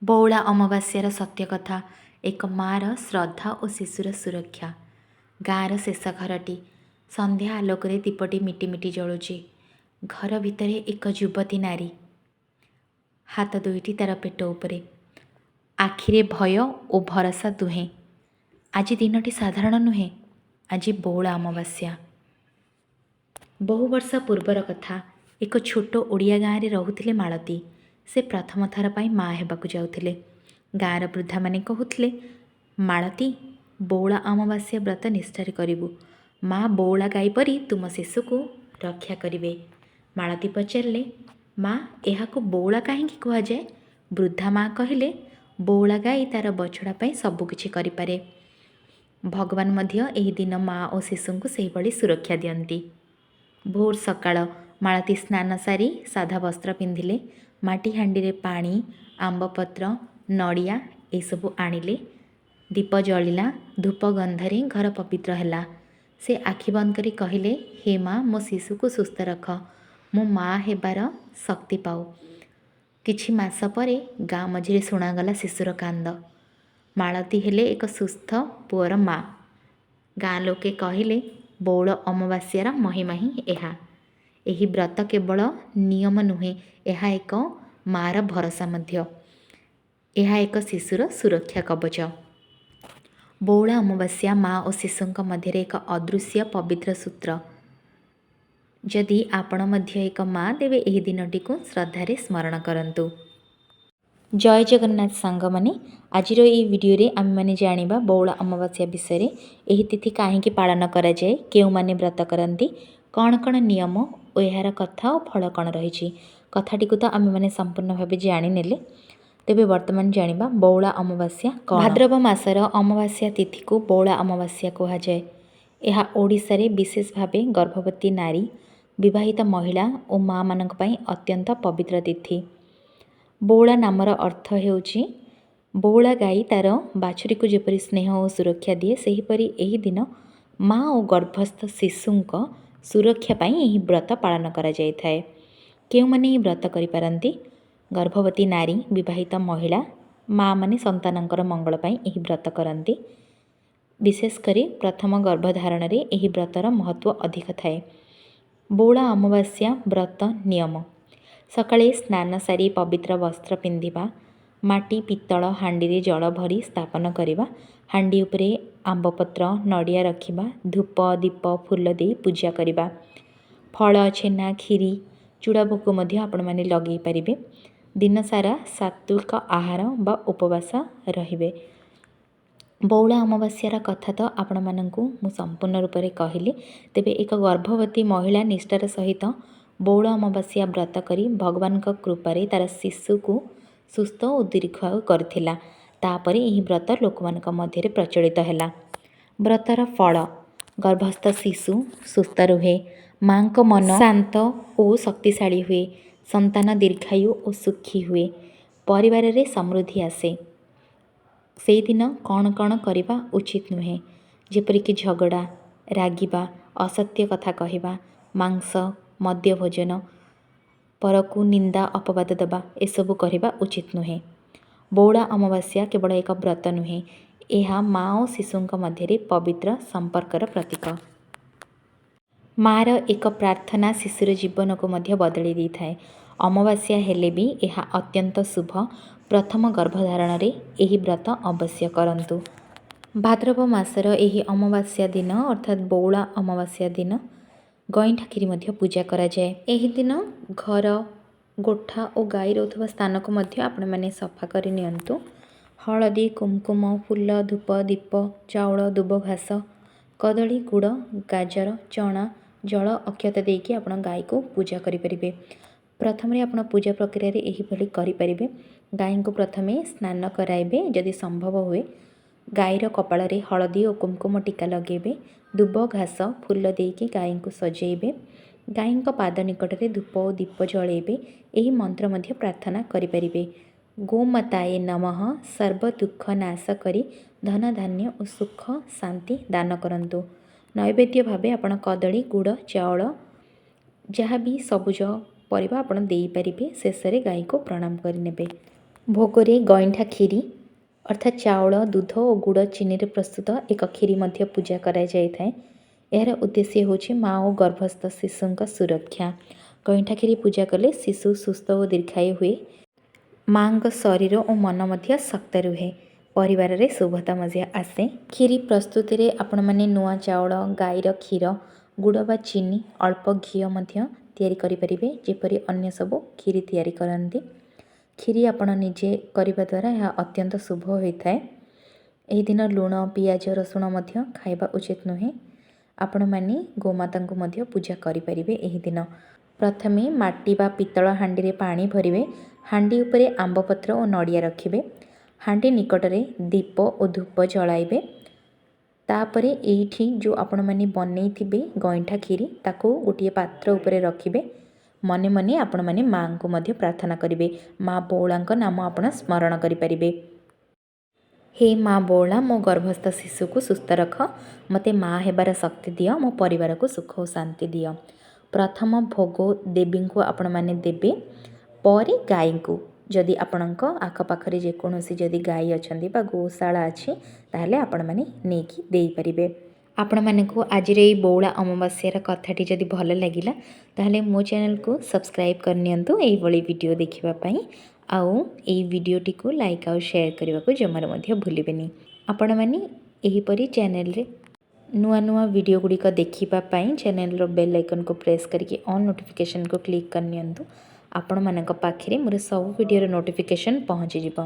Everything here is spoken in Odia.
ବଉଳା ଅମାବାସ୍ୟାର ସତ୍ୟ କଥା। ଏକ ମାଆର ଶ୍ରଦ୍ଧା ଓ ଶିଶୁର ସୁରକ୍ଷା। ଗାଁର ଶେଷ ଘରଟି। ସନ୍ଧ୍ୟା ଆଲୋକରେ ଦୀପଟି ମିଟିମିଟି ଜଳୁଛି। ଘର ଭିତରେ ଏକ ଯୁବତୀ ନାରୀ। ହାତ ଦୁଇଟି ତା'ର ପେଟ ଉପରେ। ଆଖିରେ ଭୟ ଓ ଭରସା ଦୁହେଁ। ଆଜି ଦିନଟି ସାଧାରଣ ନୁହେଁ। ଆଜି ବଉଳା ଅମାବାସ୍ୟା। ବହୁ ବର୍ଷ ପୂର୍ବର କଥା। ଏକ ଛୋଟ ଓଡ଼ିଆ ଗାଁରେ ରହୁଥିଲେ ମାଳତୀ। ସେ ପ୍ରଥମ ଥର ପାଇଁ ମା' ହେବାକୁ ଯାଉଥିଲେ। ଗାଁର ବୃଦ୍ଧାମାନେ କହୁଥିଲେ, ମାଳତୀ, ବଉଳା ଅମାବାସ୍ୟା ବ୍ରତ ନିଷ୍ଠାରେ କରିବୁ। ମା' ବଉଳା ଗାଈ ପରି ତୁମ ଶିଶୁକୁ ରକ୍ଷା କରିବେ। ମାଳତୀ ପଚାରିଲେ, ମା' ଏହାକୁ ବଉଳା କାହିଁକି କୁହାଯାଏ? ବୃଦ୍ଧା ମା' କହିଲେ, ବଉଳା ଗାଈ ତା'ର ବଛଡ଼ା ପାଇଁ ସବୁକିଛି କରିପାରେ। ଭଗବାନ ମଧ୍ୟ ଏହି ଦିନ ମା' ଓ ଶିଶୁଙ୍କୁ ସେହିଭଳି ସୁରକ୍ଷା ଦିଅନ୍ତି। ଭୋର ସକାଳ। ମାଳତୀ ସ୍ନାନ ସାରି ସାଧା ବସ୍ତ୍ର ପିନ୍ଧିଲେ। ମାଟି ହାଣ୍ଡିରେ ପାଣି, ଆମ୍ବପତ୍ର, ନଡ଼ିଆ ଏସବୁ ଆଣିଲେ। ଦୀପ ଜଳିଲା। ଧୂପ ଗନ୍ଧରେ ଘର ପବିତ୍ର ହେଲା। ସେ ଆଖି ବନ୍ଦ କରି କହିଲେ, ହେ ମା', ମୋ ଶିଶୁକୁ ସୁସ୍ଥ ରଖ। ମୁଁ ମା' ହେବାର ଶକ୍ତି ପାଉ। କିଛି ମାସ ପରେ ଗାଁ ମଝିରେ ଶୁଣାଗଲା ଶିଶୁର କାନ୍ଦ। ମାଳତୀ ହେଲେ ଏକ ସୁସ୍ଥ ପୁଅର ମା'। ଗାଁ ଲୋକେ କହିଲେ, ବଉଳ ଅମାବାସ୍ୟାର ମହିମା ହିଁ ଏହା। ଏହି ବ୍ରତ କେବଳ ନିୟମ ନୁହେଁ, ଏହା ଏକ ମା'ର ଭରସା ମଧ୍ୟ। ଏହା ଏକ ଶିଶୁର ସୁରକ୍ଷା କବଚ। ବଉଳା ଅମାବାସ୍ୟା ମା' ଓ ଶିଶୁଙ୍କ ମଧ୍ୟରେ ଏକ ଅଦୃଶ୍ୟ ପବିତ୍ର ସୂତ୍ର। ଯଦି ଆପଣ ମଧ୍ୟ ଏକ ମା', ତେବେ ଏହି ଦିନଟିକୁ ଶ୍ରଦ୍ଧାରେ ସ୍ମରଣ କରନ୍ତୁ। ଜୟ ଜଗନ୍ନାଥ ସାଙ୍ଗମାନେ। ଆଜିର ଏହି ଭିଡ଼ିଓରେ ଆମେମାନେ ଜାଣିବା ବଉଳା ଅମାବାସ୍ୟା ବିଷୟରେ। ଏହି ତିଥି କାହିଁକି ପାଳନ କରାଯାଏ, କେଉଁମାନେ ବ୍ରତ କରନ୍ତି, କ'ଣ କ'ଣ ନିୟମ ଓ ଏହାର କଥା ଓ ଫଳ କ'ଣ ରହିଛି। କଥାଟିକୁ ତ ଆମେମାନେ ସମ୍ପୂର୍ଣ୍ଣ ଭାବେ ଜାଣିନେଲେ। ତେବେ ବର୍ତ୍ତମାନ ଜାଣିବା ବଉଳା ଅମାବାସ୍ୟା କ'ଣ। ଭାଦ୍ରବ ମାସର ଅମାବାସ୍ୟା ତିଥିକୁ ବଉଳା ଅମାବାସ୍ୟା କୁହାଯାଏ। ଏହା ଓଡ଼ିଶାରେ ବିଶେଷ ଭାବେ ଗର୍ଭବତୀ ନାରୀ, ବିବାହିତ ମହିଳା ଓ ମା'ମାନଙ୍କ ପାଇଁ ଅତ୍ୟନ୍ତ ପବିତ୍ର ତିଥି। ବଉଳା ନାମର ଅର୍ଥ ହେଉଛି, ବଉଳା ଗାଈ ତା'ର ବାଛୁରୀକୁ ଯେପରି ସ୍ନେହ ଓ ସୁରକ୍ଷା ଦିଏ, ସେହିପରି ଏହି ଦିନ ମା' ଓ ଗର୍ଭସ୍ଥ ଶିଶୁଙ୍କ ସୁରକ୍ଷା ପାଇଁ ଏହି ବ୍ରତ ପାଳନ କରାଯାଇଥାଏ। କେଉଁମାନେ ଏହି ବ୍ରତ କରିପାରନ୍ତି? ଗର୍ଭବତୀ ନାରୀ, ବିବାହିତ ମହିଳା, ମା'ମାନେ ସନ୍ତାନଙ୍କର ମଙ୍ଗଳ ପାଇଁ ଏହି ବ୍ରତ କରନ୍ତି। ବିଶେଷ କରି ପ୍ରଥମ ଗର୍ଭଧାରଣରେ ଏହି ବ୍ରତର ମହତ୍ତ୍ୱ ଅଧିକ ଥାଏ। ବଉଳା ଅମାବାସ୍ୟା ବ୍ରତ ନିୟମ। ସକାଳେ ସ୍ନାନ ସାରି ପବିତ୍ର ବସ୍ତ୍ର ପିନ୍ଧିବା। ମାଟି ପିତ୍ତଳ ହାଣ୍ଡିରେ ଜଳ ଭରି ସ୍ଥାପନ କରିବା। ହାଣ୍ଡି ଉପରେ ଆମ୍ବପତ୍ର, ନଡ଼ିଆ ରଖିବା। ଧୂପ, ଦୀପ, ଫୁଲ ଦେଇ ପୂଜା କରିବା। ଫଳ, ଛେନା, କ୍ଷୀରି, ଚୁଡ଼ା ଭୋଗ ମଧ୍ୟ ଆପଣମାନେ ଲଗାଇ ପାରିବେ। ଦିନସାରା ସାତ୍ତ୍ୱିକ ଆହାର ବା ଉପବାସ ରହିବେ। ବଉଳା ଅମାବାସ୍ୟାର କଥା ତ ଆପଣମାନଙ୍କୁ ମୁଁ ସମ୍ପୂର୍ଣ୍ଣ ରୂପରେ କହିଲି। ତେବେ ଏକ ଗର୍ଭବତୀ ମହିଳା ନିଷ୍ଠାର ସହିତ ବଉଳ ଅମାବାସ୍ୟା ବ୍ରତ କରି ଭଗବାନଙ୍କ କୃପାରେ ତା'ର ଶିଶୁକୁ ସୁସ୍ଥ ଓ ଦୀର୍ଘାୟୁ କରିଥିଲା। ତାପରେ ଏହି ବ୍ରତ ଲୋକମାନଙ୍କ ମଧ୍ୟରେ ପ୍ରଚଳିତ ହେଲା। ବ୍ରତର ଫଳ। ଗର୍ଭସ୍ଥ ଶିଶୁ ସୁସ୍ଥ ରୁହେ। ମା'ଙ୍କ ମନ ଶାନ୍ତ ଓ ଶକ୍ତିଶାଳୀ ହୁଏ। ସନ୍ତାନ ଦୀର୍ଘାୟୁ ଓ ସୁଖୀ ହୁଏ। ପରିବାରରେ ସମୃଦ୍ଧି ଆସେ। ସେଇଦିନ କ'ଣ କ'ଣ କରିବା ଉଚିତ ନୁହେଁ, ଯେପରିକି ଝଗଡ଼ା, ରାଗିବା, ଅସତ୍ୟ କଥା କହିବା, ମାଂସ, ମଦ୍ୟ ଭୋଜନ, ପରକୁ ନିନ୍ଦା ଅପବାଦ ଦେବା, ଏସବୁ କରିବା ଉଚିତ ନୁହେଁ। ବଉଳା ଅମାବାସ୍ୟା କେବଳ ଏକ ବ୍ରତ ନୁହେଁ, ଏହା ମା' ଓ ଶିଶୁଙ୍କ ମଧ୍ୟରେ ପବିତ୍ର ସମ୍ପର୍କର ପ୍ରତୀକ। ମା'ର ଏକ ପ୍ରାର୍ଥନା ଶିଶୁର ଜୀବନକୁ ମଧ୍ୟ ବଦଳାଇ ଦେଇଥାଏ। ଅମାବାସ୍ୟା ହେଲେ ବି ଏହା ଅତ୍ୟନ୍ତ ଶୁଭ। ପ୍ରଥମ ଗର୍ଭଧାରଣରେ ଏହି ବ୍ରତ ଅବଶ୍ୟ କରନ୍ତୁ। ଭାଦ୍ରବ ମାସର ଏହି ଅମାବାସ୍ୟା ଦିନ ଅର୍ଥାତ୍ ବଉଳା ଅମାବାସ୍ୟା ଦିନ ଗଇଁଠା କ୍ଷୀରି ମଧ୍ୟ ପୂଜା କରାଯାଏ। ଏହି ଦିନ ଘର, ଗୋଠା ଓ ଗାଈ ରହୁଥିବା ସ୍ଥାନକୁ ମଧ୍ୟ ଆପଣମାନେ ସଫା କରି ନିଅନ୍ତୁ। ହଳଦୀ, କୁମକୁମ, ଫୁଲ, ଧୂପ, ଦୀପ, ଚାଉଳ, ଦୁବ ଘାସ, କଦଳୀ, ଗୁଡ଼, ଗାଜର, ଚଣା, ଜଳ, ଅକ୍ଷତ ଦେଇକି ଆପଣ ଗାଈକୁ ପୂଜା କରିପାରିବେ। ପ୍ରଥମରେ ଆପଣ ପୂଜା ପ୍ରକ୍ରିୟାରେ ଏହିଭଳି କରିପାରିବେ। ଗାଈଙ୍କୁ ପ୍ରଥମେ ସ୍ନାନ କରାଇବେ। ଯଦି ସମ୍ଭବ ହୁଏ ଗାଈର କପାଳରେ ହଳଦୀ ଓ କୁମକୁମ ଟିକା ଲଗାଇବେ। ଦୁବ ଘାସ, ଫୁଲ ଦେଇକି ଗାଈଙ୍କୁ ସଜେଇବେ। ଗାଈଙ୍କ ପାଦ ନିକଟରେ ଧୂପ ଓ ଦୀପ ଜଳାଇବେ। ଏହି ମନ୍ତ୍ର ମଧ୍ୟ ପ୍ରାର୍ଥନା କରିପାରିବେ। ଗୋମାତାଏ ନମଃ, ସର୍ବ ଦୁଃଖ ନାଶ କରି ଧନ ଧାନ୍ୟ ଓ ସୁଖ ଶାନ୍ତି ଦାନ କରନ୍ତୁ। ନୈବେଦ୍ୟ ଭାବେ ଆପଣ କଦଳୀ, ଗୁଡ଼, ଚାଉଳ, ଯାହା ବି ସବୁଜ ପରିବା ଆପଣ ଦେଇପାରିବେ। ଶେଷରେ ଗାଈକୁ ପ୍ରଣାମ କରିନେବେ। ଭୋଗରେ ଗଇଁଠା କ୍ଷୀରି ଅର୍ଥାତ୍ ଚାଉଳ ଦୁଧ ଓ ଗୁଡ଼ ଚିନିରେ ପ୍ରସ୍ତୁତ ଏକ କ୍ଷୀରି ମଧ୍ୟ ପୂଜା କରାଯାଇଥାଏ। ଏହାର ଉଦ୍ଦେଶ୍ୟ ହେଉଛି ମା ଓ ଗର୍ଭସ୍ଥ ଶିଶୁଙ୍କ ସୁରକ୍ଷା। ଗଇଁଠା କ୍ଷୀରି ପୂଜା କଲେ ଶିଶୁ ସୁସ୍ଥ ଓ ଦୀର୍ଘାୟୁ ହୁଏ। ମାଙ୍କ ଶରୀର ଓ ମନ ମଧ୍ୟ ଶକ୍ତ ରୁହେ। ପରିବାରରେ ଶୁଭତା ମଧ୍ୟ ଆସେ। କ୍ଷୀରି ପ୍ରସ୍ତୁତିରେ ଆପଣମାନେ ନୂଆ ଚାଉଳ, ଗାଈର କ୍ଷୀର, ଗୁଡ଼ ବା ଚିନି, ଅଳ୍ପ ଘିଅ ମଧ୍ୟ ତିଆରି କରିପାରିବେ, ଯେପରି ଅନ୍ୟ ସବୁ କ୍ଷୀରି ତିଆରି କରନ୍ତି। କ୍ଷୀରି ଆପଣ ନିଜେ କରିବା ଦ୍ୱାରା ଏହା ଅତ୍ୟନ୍ତ ଶୁଭ ହୋଇଥାଏ। ଏହି ଦିନ ଲୁଣ, ପିଆଜ, ରସୁଣ ମଧ୍ୟ ଖାଇବା ଉଚିତ ନୁହେଁ। ଆପଣମାନେ ଗୋମାତାଙ୍କୁ ମଧ୍ୟ ପୂଜା କରିପାରିବେ ଏହି ଦିନ। ପ୍ରଥମେ ମାଟି ବା ପିତ୍ତଳ ହାଣ୍ଡିରେ ପାଣି ଭରିବେ। ହାଣ୍ଡି ଉପରେ ଆମ୍ବପତ୍ର ଓ ନଡ଼ିଆ ରଖିବେ। ହାଣ୍ଡି ନିକଟରେ ଦୀପ ଓ ଧୂପ ଜଳାଇବେ। ତାପରେ ଏଇଠି ଯେଉଁ ଆପଣମାନେ ବନେଇଥିବେ ଗଇଁଠା କ୍ଷୀରି ତାକୁ ଗୋଟିଏ ପାତ୍ର ଉପରେ ରଖିବେ। ମନେ ମନେ ଆପଣମାନେ ମାଙ୍କୁ ମଧ୍ୟ ପ୍ରାର୍ଥନା କରିବେ। ମା ବଉଳାଙ୍କ ନାମ ଆପଣ ସ୍ମରଣ କରିପାରିବେ। ହେ ମା ବଉଳା, ମୋ ଗର୍ଭସ୍ଥ ଶିଶୁକୁ ସୁସ୍ଥ ରଖ, ମୋତେ ମା ହେବାର ଶକ୍ତି ଦିଅ, ମୋ ପରିବାରକୁ ସୁଖ ଓ ଶାନ୍ତି ଦିଅ। ପ୍ରଥମ ଭୋଗ ଦେବୀଙ୍କୁ ଆପଣମାନେ ଦେବେ, ପରେ ଗାଈଙ୍କୁ। ଯଦି ଆପଣଙ୍କ ଆଖପାଖରେ ଯେକୌଣସି ଯଦି ଗାଈ ଅଛନ୍ତି ବା ଗୋଶାଳା ଅଛି ତାହେଲେ ଆପଣମାନେ ନେଇକି ଦେଇପାରିବେ। ଆପଣମାନଙ୍କୁ ଆଜିର ଏଇ ବଉଳା ଅମାବାସ୍ୟାର କଥାଟି ଯଦି ଭଲ ଲାଗିଲା ତାହେଲେ ମୋ ଚ୍ୟାନେଲକୁ ସବସ୍କ୍ରାଇବ୍ କରିନିଅନ୍ତୁ ଏଇଭଳି ଭିଡ଼ିଓ ଦେଖିବା ପାଇଁ। ଆଉ ଏଇ ଭିଡ଼ିଓଟିକୁ ଲାଇକ୍ ଆଉ ସେୟାର କରିବାକୁ ଜମାରୁ ମଧ୍ୟ ଭୁଲିବେନି। ଆପଣମାନେ ଏହିପରି ଚ୍ୟାନେଲରେ ନୂଆ ନୂଆ ଭିଡ଼ିଓ ଗୁଡ଼ିକ ଦେଖିବା ପାଇଁ ଚ୍ୟାନେଲର ବେଲ୍ ଆଇକନ୍କୁ ପ୍ରେସ୍ କରିକି ଅଲ୍ ନୋଟିଫିକେସନ୍କୁ କ୍ଲିକ୍ କରିନିଅନ୍ତୁ। ଆପଣମାନଙ୍କ ପାଖରେ ମୋର ସବୁ ଭିଡ଼ିଓର ନୋଟିଫିକେସନ୍ ପହଞ୍ଚିଯିବ।